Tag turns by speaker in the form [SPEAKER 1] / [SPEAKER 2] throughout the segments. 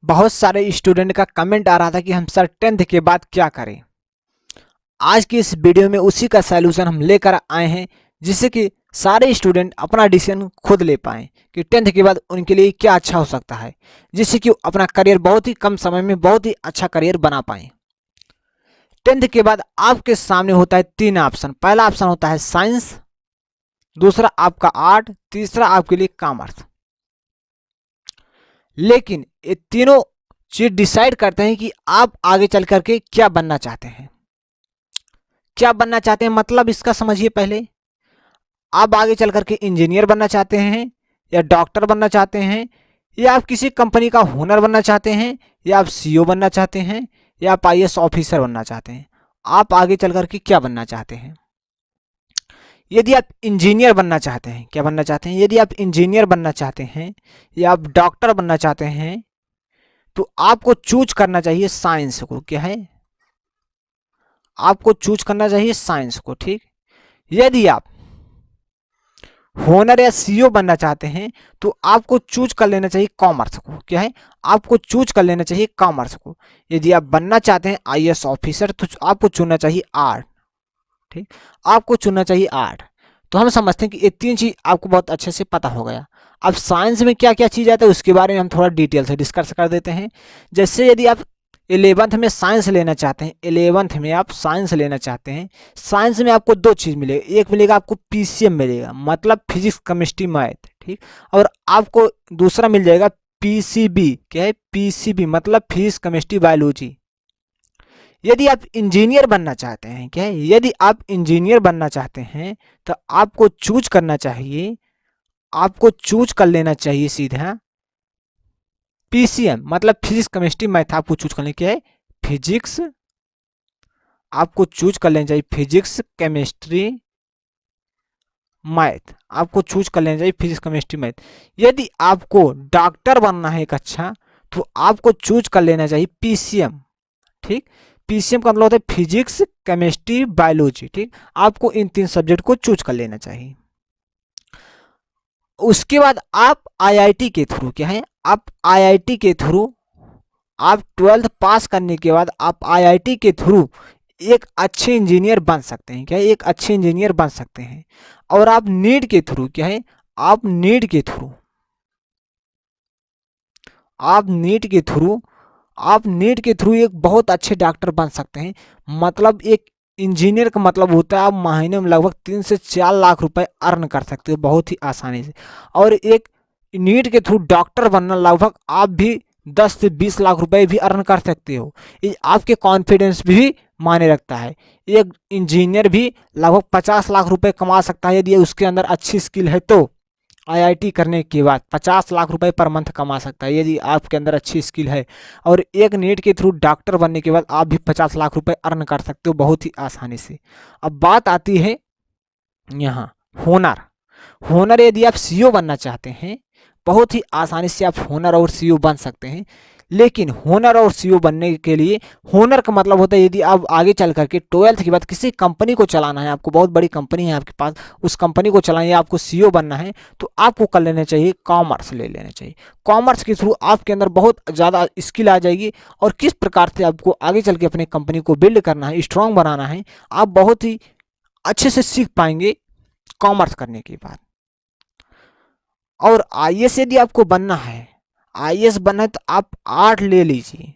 [SPEAKER 1] बहुत सारे स्टूडेंट का कमेंट आ रहा था कि हम सर 10th के बाद क्या करें। आज की इस वीडियो में उसी का सलूशन हम लेकर आए हैं, जिससे कि सारे स्टूडेंट अपना डिसीजन खुद ले पाएँ कि 10th के बाद उनके लिए क्या अच्छा हो सकता है, जिससे कि वो अपना करियर बहुत ही कम समय में बहुत ही अच्छा करियर बना पाएँ। 10th के बाद आपके सामने होता है 3 ऑप्शन। पहला ऑप्शन होता है साइंस, दूसरा आपका आर्ट, तीसरा आपके लिए कॉमर्स। लेकिन ये तीनों चीज डिसाइड करते हैं कि आप आगे चल करके क्या बनना चाहते हैं। क्या बनना चाहते हैं मतलब इसका समझिए। पहले आप आगे चल करके इंजीनियर बनना चाहते हैं, या डॉक्टर बनना चाहते हैं, या आप किसी कंपनी का ओनर बनना चाहते हैं, या आप सीईओ बनना चाहते हैं, या आप आईएएस ऑफिसर बनना चाहते हैं। आप आगे चल करके क्या बनना चाहते हैं। यदि आप इंजीनियर बनना चाहते हैं, क्या बनना चाहते हैं, यदि आप इंजीनियर बनना चाहते हैं या आप डॉक्टर बनना चाहते हैं, तो आपको चूज करना चाहिए साइंस को। क्या है, आपको चूज करना चाहिए साइंस को। ठीक। यदि आप होनर या सीईओ बनना चाहते हैं तो आपको चूज कर लेना चाहिए कॉमर्स को। क्या है, आपको चूज कर लेना चाहिए कॉमर्स को। यदि आप बनना चाहते हैं आईएएस ऑफिसर तो आपको चुनना चाहिए आर्ट। ठीक, आपको चुनना चाहिए आर्ट। तो हम समझते हैं कि ये 3 चीज आपको बहुत अच्छे से पता हो गया। अब साइंस में क्या क्या चीज आता है उसके बारे में हम थोड़ा डिटेल से डिस्कस कर देते हैं। जैसे यदि आप 11th में साइंस लेना चाहते हैं, 11th में आप साइंस लेना चाहते हैं, साइंस में आपको 2 चीज़ मिलेगा। एक मिलेगा आपको पीसीएम मिलेगा, मतलब फिजिक्स केमिस्ट्री मैथ। ठीक, और आपको दूसरा मिल जाएगा पीसीबी। क्या है, पीसीबी मतलब फिजिक्स केमिस्ट्री बायोलॉजी। यदि आप इंजीनियर बनना चाहते हैं, क्या है, यदि आप इंजीनियर बनना चाहते हैं तो आपको चूज करना चाहिए, आपको चूज कर लेना चाहिए सीधा पीसीएम मतलब फिजिक्स केमिस्ट्री मैथ। आपको चूज करने क्या है, फिजिक्स, आपको चूज कर लेना चाहिए फिजिक्स केमिस्ट्री मैथ। आपको चूज कर लेना चाहिए फिजिक्स केमिस्ट्री मैथ। यदि आपको डॉक्टर बनना है एक अच्छा, तो आपको चूज कर लेना चाहिए पीसीएम। ठीक, पीसीएम का मतलब होता है फिजिक्स केमिस्ट्री बायोलॉजी। ठीक, आपको इन 3 सब्जेक्ट को चूज कर लेना चाहिए। उसके बाद आप आईआईटी के थ्रू, क्या है, आप आईआईटी के थ्रू, आप 12th पास करने के बाद आप आईआईटी के थ्रू एक अच्छे इंजीनियर बन सकते हैं। क्या है, एक अच्छे इंजीनियर बन सकते हैं। और आप नीट के थ्रू, क्या है, आप नीट के थ्रू, आप नीट के थ्रू, आप नीट के थ्रू एक बहुत अच्छे डॉक्टर बन सकते हैं। मतलब एक इंजीनियर का मतलब होता है आप महीने में लगभग 3 से 4 लाख रुपए अर्न कर सकते हो बहुत ही आसानी से। और एक नीट के थ्रू डॉक्टर बनना लगभग आप भी 10 से 20 लाख रुपए भी अर्न कर सकते हो। ये आपके कॉन्फिडेंस भी मायने रखता है। एक इंजीनियर भी लगभग 50 लाख रुपए कमा सकता है यदि उसके अंदर अच्छी स्किल है। तो आईआईटी करने के बाद 50 लाख रुपए पर मंथ कमा सकता है यदि आपके अंदर अच्छी स्किल है। और एक नीट के थ्रू डॉक्टर बनने के बाद आप भी 50 लाख रुपए अर्न कर सकते हो बहुत ही आसानी से। अब बात आती है यहाँ होनर। होनर यदि आप सीईओ बनना चाहते हैं, बहुत ही आसानी से आप होनर और सीईओ बन सकते हैं। लेकिन होनर और सीईओ बनने के लिए, होनर का मतलब होता है यदि आप आगे चल करके 12th के बाद किसी कंपनी को चलाना है, आपको बहुत बड़ी कंपनी है आपके पास, उस कंपनी को चलाना है, आपको सीईओ बनना है, तो आपको कर लेना चाहिए कॉमर्स ले लेना चाहिए। कॉमर्स के थ्रू आपके अंदर बहुत ज़्यादा स्किल आ जाएगी। और किस प्रकार से आपको आगे चल के अपनी कंपनी को बिल्ड करना है, स्ट्रॉन्ग बनाना है, आप बहुत ही अच्छे से सीख पाएंगे कॉमर्स करने के बाद। और आईएएस यदि आपको बनना है, आईएएस बनना है तो आप आर्ट ले लीजिए।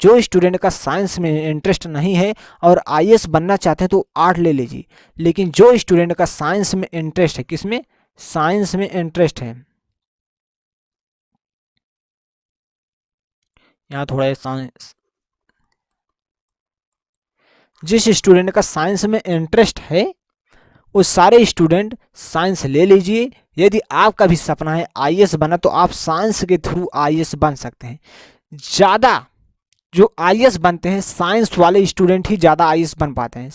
[SPEAKER 1] जो स्टूडेंट का साइंस में इंटरेस्ट नहीं है और आईएएस बनना चाहते हैं तो आर्ट ले लीजिए। लेकिन जो स्टूडेंट का साइंस में इंटरेस्ट है, किसमें, साइंस में इंटरेस्ट है, यहाँ थोड़ा साइंस, जिस स्टूडेंट का साइंस में इंटरेस्ट है वो सारे स्टूडेंट साइंस ले लीजिए। यदि आपका भी सपना है आईएएस बना तो आप साइंस के थ्रू आईएएस बन सकते हैं। ज़्यादा जो आईएएस बनते हैं साइंस वाले स्टूडेंट ही ज़्यादा आईएएस बन पाते हैं।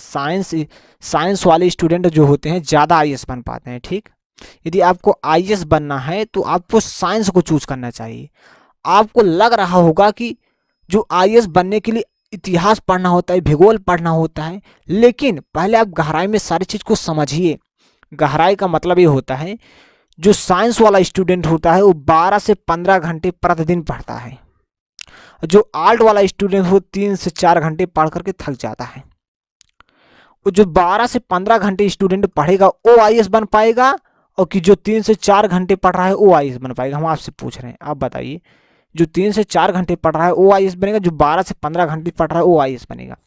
[SPEAKER 1] साइंस वाले स्टूडेंट जो होते हैं ज़्यादा आईएएस बन पाते हैं। ठीक, यदि आपको आईएएस बनना है तो आपको साइंस को चूज करना चाहिए। आपको लग रहा होगा कि जो आईएएस बनने के लिए इतिहास पढ़ना होता है, भूगोल पढ़ना होता है, लेकिन पहले आप गहराई में सारी चीज़ को समझिए। गहराई का मतलब ये होता है जो साइंस वाला स्टूडेंट होता है वो 12 से 15 घंटे प्रतिदिन पढ़ता है। जो आर्ट वाला स्टूडेंट वो 3 से 4 घंटे पढ़ करके थक जाता है। वो जो 12 से 15 घंटे स्टूडेंट पढ़ेगा वो आईएएस बन पाएगा, और कि जो 3 से 4 घंटे पढ़ रहा है वो आईएएस बन पाएगा? हम आपसे पूछ रहे हैं, आप बताइए। जो 3 से 4 घंटे पढ़ रहा है वो आईएएस बनेगा, जो 12 से 15 घंटे पढ़ रहा है वो आईएएस बनेगा?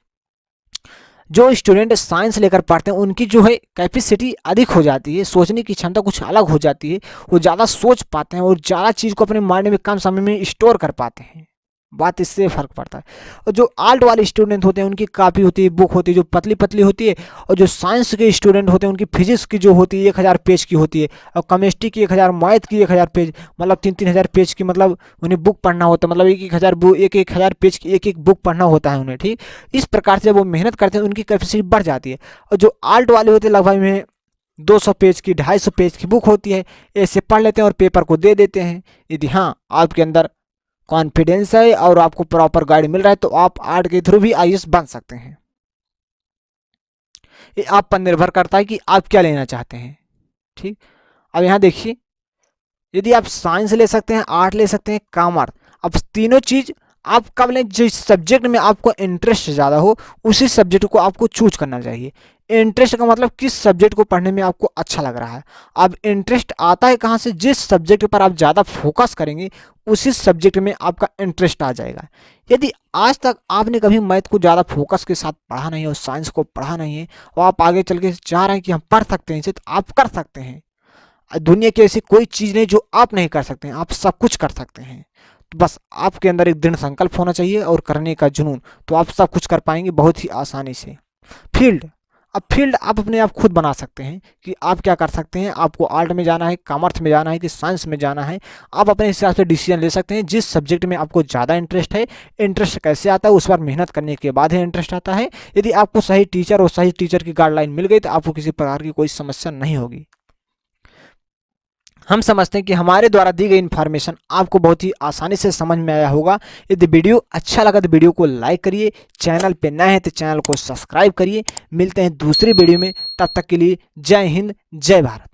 [SPEAKER 1] जो स्टूडेंट साइंस लेकर पढ़ते हैं उनकी जो है कैपेसिटी अधिक हो जाती है, सोचने की क्षमता कुछ अलग हो जाती है, वो ज़्यादा सोच पाते हैं और ज़्यादा चीज़ को अपने माइंड में कम समय में स्टोर कर पाते हैं। बात इससे फ़र्क पड़ता है। और जो आर्ट वाले स्टूडेंट होते हैं उनकी कापी होती है, बुक होती है जो पतली पतली होती है, और जो साइंस के स्टूडेंट होते हैं उनकी फिजिक्स की जो होती है 1000 पेज की होती है, और केमिस्ट्री की 1000, मैथ की 1000 पेज, मतलब 3-3000 पेज की, मतलब उन्हें बुक पढ़ना होता है, मतलब 1-1000 पेज की एक बुक पढ़ना होता है उन्हें, ठीक। इस प्रकार से जब वो मेहनत करते हैं उनकी कैपेसिटी बढ़ जाती है। और जो आर्ट वाले होते हैं लगभग में 200 पेज की, 250 पेज की बुक होती है, ऐसे पढ़ लेते हैं और पेपर को दे देते हैं। यदि हाँ आपके अंदर कॉन्फिडेंस है और आपको प्रॉपर गाइड मिल रहा है तो आप आर्ट के थ्रू भी आईएएस बन सकते हैं। ये आप पर निर्भर करता है कि आप क्या लेना चाहते हैं, ठीक। अब यहाँ देखिए, यदि आप साइंस ले सकते हैं, आर्ट ले सकते हैं, कॉमर्स, अब तीनों चीज़ आप कब लें? जिस सब्जेक्ट में आपको इंटरेस्ट ज़्यादा हो उसी सब्जेक्ट को आपको चूज करना चाहिए। इंटरेस्ट का मतलब किस सब्जेक्ट को पढ़ने में आपको अच्छा लग रहा है। अब इंटरेस्ट आता है कहाँ से? जिस सब्जेक्ट पर आप ज़्यादा फोकस करेंगे उसी सब्जेक्ट में आपका इंटरेस्ट आ जाएगा। यदि आज तक आपने कभी मैथ को ज़्यादा फोकस के साथ पढ़ा नहीं है और साइंस को पढ़ा नहीं है और आप आगे चल के चाह रहे हैं कि हम पढ़ सकते हैं इसे, तो आप कर सकते हैं। दुनिया की ऐसी कोई चीज़ नहीं जो आप नहीं कर सकते हैं, आप सब कुछ कर सकते हैं। तो बस आपके अंदर एक दृढ़ संकल्प होना चाहिए और करने का जुनून, तो आप सब कुछ कर पाएंगे बहुत ही आसानी से। फील्ड, अब फील्ड आप अपने आप खुद बना सकते हैं कि आप क्या कर सकते हैं। आपको आर्ट में जाना है, कॉमर्स में जाना है कि साइंस में जाना है, आप अपने हिसाब से डिसीजन ले सकते हैं। जिस सब्जेक्ट में आपको ज़्यादा इंटरेस्ट है, इंटरेस्ट कैसे आता है? उस पर मेहनत करने के बाद ही इंटरेस्ट आता है। यदि आपको सही टीचर और सही टीचर की गाइडलाइन मिल गई तो आपको किसी प्रकार की कोई समस्या नहीं होगी। हम समझते हैं कि हमारे द्वारा दी गई इन्फॉर्मेशन आपको बहुत ही आसानी से समझ में आया होगा। यदि वीडियो अच्छा लगा तो वीडियो को लाइक करिए, चैनल पे नए हैं तो चैनल को सब्सक्राइब करिए। मिलते हैं दूसरी वीडियो में, तब तक के लिए जय हिंद, जय भारत।